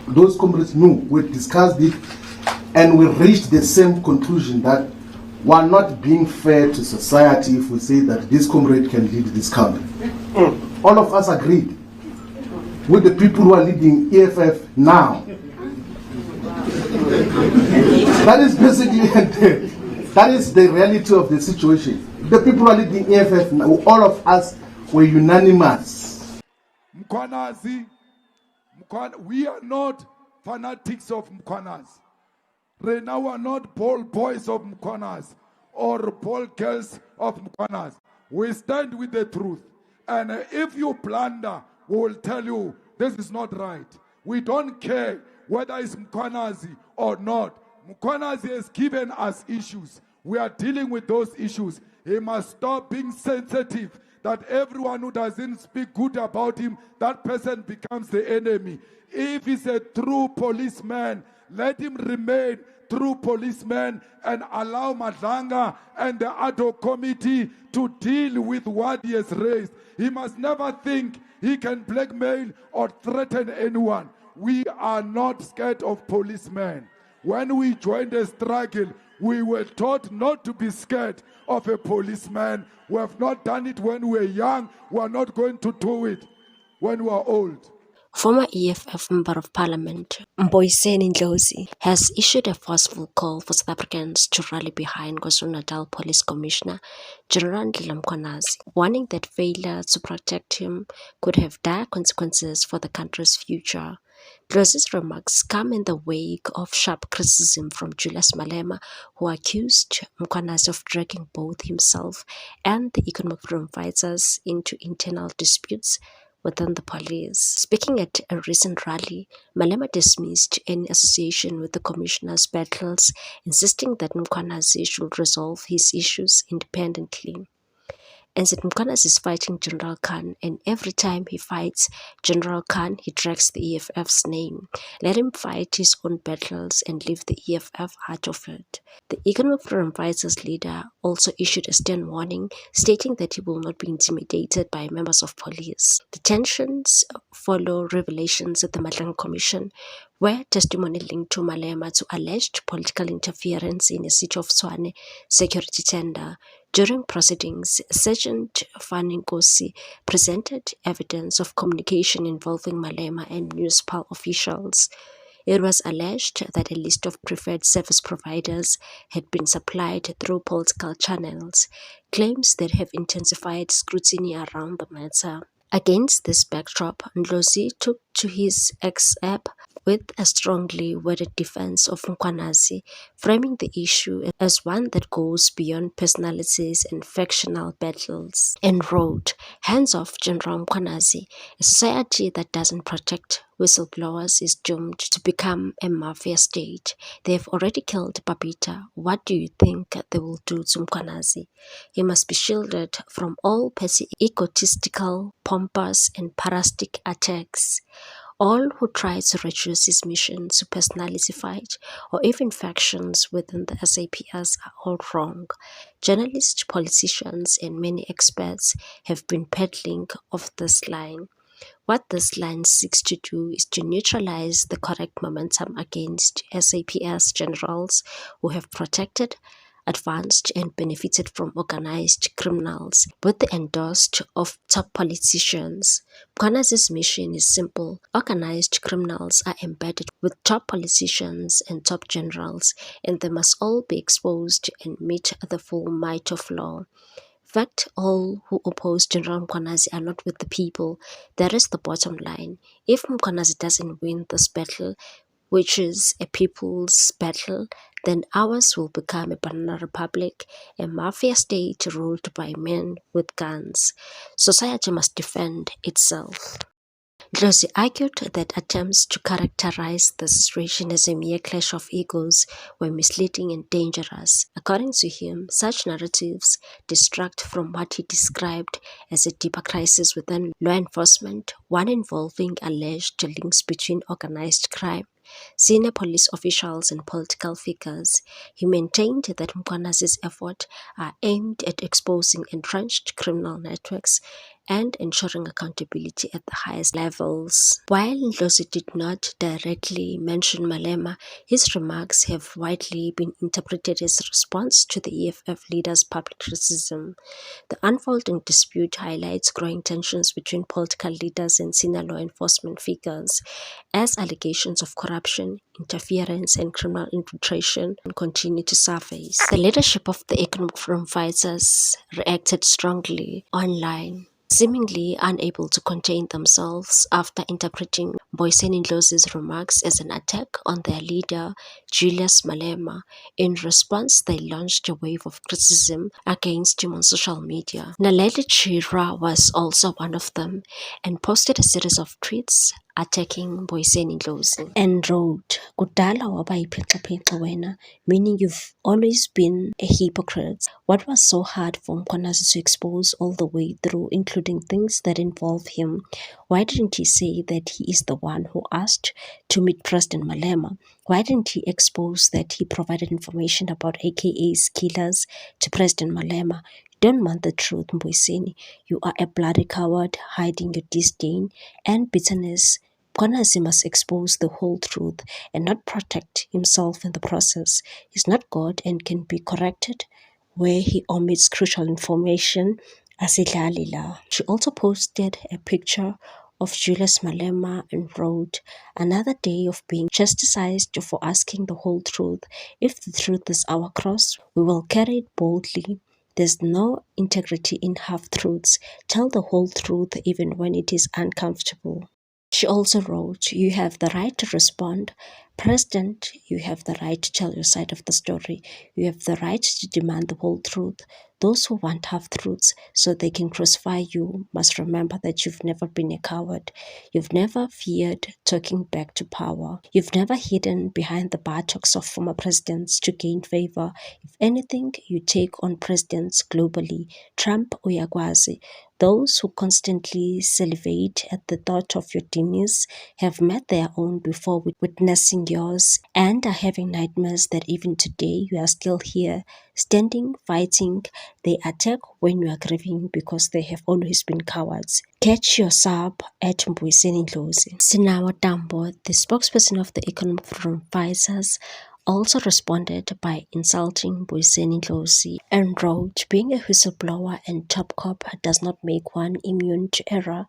those comrades knew, we discussed it, and we reached the same conclusion that we're not being fair to society if we say that this comrade can lead this country. All of us agreed with the people who are leading EFF now. That is basically, that is the reality of the situation. The people who are leading EFF now, all of us were unanimous. Mkhwanazi, we are not fanatics of Mkhwanazi. Right now we are not ball boys of Mkhwanazi or ball girls of Mkhwanazi. We stand with the truth. And if you plunder, we will tell you this is not right. We don't care whether it's Mkhwanazi or not. Mkhwanazi has given us issues. We are dealing with those issues. He must stop being sensitive that everyone who doesn't speak good about him, that person becomes the enemy. If he's a true policeman, let him remain true policeman and allow Madlanga and the ad hoc committee to deal with what he has raised. He must never think he can blackmail or threaten anyone. We are not scared of policemen. When we joined the struggle, we were taught not to be scared of a policeman. We have not done it when we were young. We are not going to do it when we are old. Former EFF Member of Parliament Mboyiseni Ndlozi has issued a forceful call for South Africans to rally behind KwaZulu-Natal Police Commissioner General Ndlela Mkhwanazi, warning that failure to protect him could have dire consequences for the country's future. Ndlozi's remarks come in the wake of sharp criticism from Julius Malema, who accused Mkhwanazi of dragging both himself and the economic freedom fighters into internal disputes within the police. Speaking at a recent rally, Malema dismissed any association with the commissioner's battles, insisting that Mkhwanazi should resolve his issues independently. And said Mkhwanazi is fighting General Khan, and every time he fights General Khan, he drags the EFF's name. Let him fight his own battles and leave the EFF out of it. The Economic Freedom Fighters leader also issued a stern warning, stating that he will not be intimidated by members of police. The tensions follow revelations at the Madlanga Commission, where testimony linked to Malema to alleged political interference in a City of Tshwane security tender. During proceedings, Sergeant Fani Nkosi presented evidence of communication involving Malema and municipal officials. It was alleged that a list of preferred service providers had been supplied through political channels, claims that have intensified scrutiny around the matter. Against this backdrop, Ndlozi took to his X app with a strongly worded defense of Mkhwanazi, framing the issue as one that goes beyond personalities and factional battles, and wrote, "Hands off General Mkhwanazi. A society that doesn't protect whistleblowers is doomed to become a mafia state. They've already killed Babita. What do you think they will do to Mkhwanazi? He must be shielded from all petty egotistical, pompous and parasitic attacks. All who try to reduce his mission to personality fight or even factions within the SAPS are all wrong. Journalists, politicians and many experts have been peddling of this line. What this line seeks to do is to neutralize the correct momentum against SAPS generals who have protected, advanced and benefited from organized criminals with the endorsed of top politicians. Mkhwanazi's mission is simple. Organized criminals are embedded with top politicians and top generals, and they must all be exposed and meet the full might of law. In fact, all who oppose General Mkhwanazi are not with the people. That is the bottom line. If Mkhwanazi doesn't win this battle, which is a people's battle, then ours will become a banana republic, a mafia state ruled by men with guns. Society must defend itself. Ndlozi argued that attempts to characterize the situation as a mere clash of egos were misleading and dangerous. According to him, such narratives distract from what he described as a deeper crisis within law enforcement, one involving alleged links between organized crime, senior police officials and political figures. He maintained that Mkhwanazi's efforts are aimed at exposing entrenched criminal networks and ensuring accountability at the highest levels. While Ndlozi did not directly mention Malema, his remarks have widely been interpreted as a response to the EFF leader's public criticism. The unfolding dispute highlights growing tensions between political leaders and senior law enforcement figures, as allegations of corruption, interference, and criminal infiltration continue to surface. The leadership of the Economic Freedom Fighters reacted strongly online, seemingly unable to contain themselves after interpreting Mboiseni Ndlozi's remarks as an attack on their leader, Julius Malema. In response, they launched a wave of criticism against him on social media. Naledi Chirwa was also one of them and posted a series of tweets attacking Mboiseni Ndlozi and wrote, "Kudala waba yiphica-phica wena," meaning you've always been a hypocrite. What was so hard for Mkhwanazi to expose all the way through, including things that involve him? Why didn't he say that he is the one who asked to meet President Malema? Why didn't he expose that he provided information about AKA's killers to President Malema? You don't want the truth, Mboiseni. You are a bloody coward hiding your disdain and bitterness. Mkhwanazi must expose the whole truth and not protect himself in the process. He's not God and can be corrected where he omits crucial information. Asidlalila. She also posted a picture of Julius Malema and wrote, "Another day of being chastised for asking the whole truth. If the truth is our cross, we will carry it boldly. There's no integrity in half-truths. Tell the whole truth even when it is uncomfortable." She also wrote, "You have the right to respond. President, you have the right to tell your side of the story. You have the right to demand the whole truth. Those who want half-truths so they can crucify you must remember that you've never been a coward. You've never feared talking back to power. You've never hidden behind the buttocks of former presidents to gain favor. If anything, you take on presidents globally. Trump uyakwazi. Those who constantly salivate at the thought of your demise have met their own before witnessing yours and are having nightmares that even today you are still here, standing, fighting. They attack when you are grieving because they have always been cowards. Catch your sub at Mboiseni Ndlozi." Sinawa Tambo, the spokesperson of the Economic Freedom Fighters, also responded by insulting Mboiseni Ndlozi and wrote, "Being a whistleblower and top cop does not make one immune to error,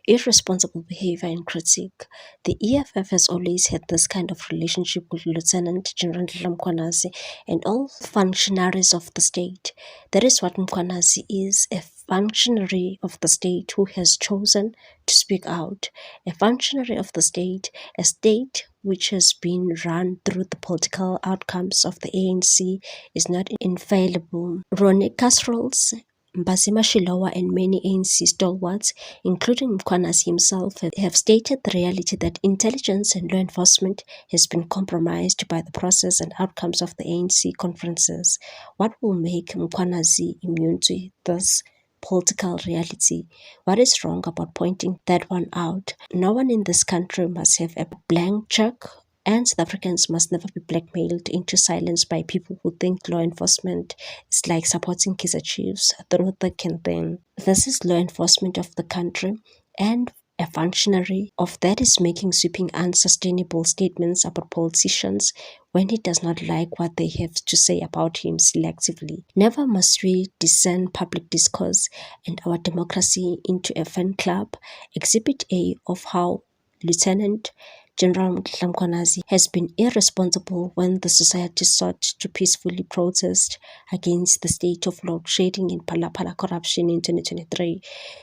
irresponsible behavior and critique. The EFF has always had this kind of relationship with Lieutenant General Mkhwanazi and all functionaries of the state. That is what Mkhwanazi is, a functionary of the state who has chosen to speak out, a functionary of the state, a state which has been run through the political outcomes of the ANC is not infallible." Ronnie Casseroles, Mbazima Shilowa and many ANC stalwarts, including Mkhwanazi himself, have stated the reality that intelligence and law enforcement has been compromised by the process and outcomes of the ANC conferences. What will make Mkhwanazi immune to this political reality? What is wrong about pointing that one out? No one in this country must have a blank check, and South Africans must never be blackmailed into silence by people who think law enforcement is like supporting Kaizer Chiefs through thick and thin. This is law enforcement of the country, and a functionary of that is making sweeping unsustainable statements about politicians when he does not like what they have to say about him selectively. Never must we descend public discourse and our democracy into a fan club. Exhibit A of how Lieutenant General Mkhwanazi has been irresponsible when the society sought to peacefully protest against the state of load shedding in Phala corruption in 2023.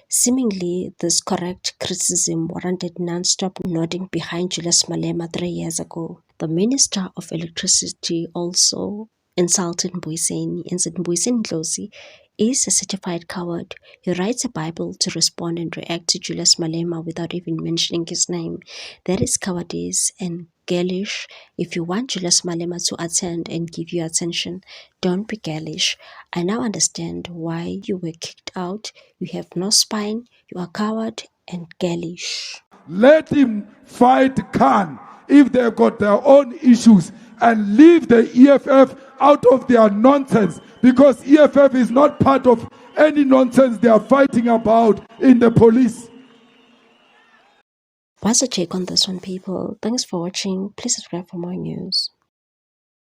Seemingly, this correct criticism warranted non-stop nodding behind Julius Malema 3 years ago. The Minister of Electricity also insulted Mboiseni and said Mboiseni Ndlozi is a certified coward. He writes a Bible to respond and react to Julius Malema without even mentioning his name. That is cowardice and girlish. If you want Julius Malema to attend and give you attention, don't be girlish. I now understand why you were kicked out. You have no spine, you are coward and girlish. Let him fight Khan if they've got their own issues, and leave the EFF out of their nonsense, because EFF is not part of any nonsense they are fighting about in the police. What's your take on this one, people? Thanks for watching. Please subscribe for more news.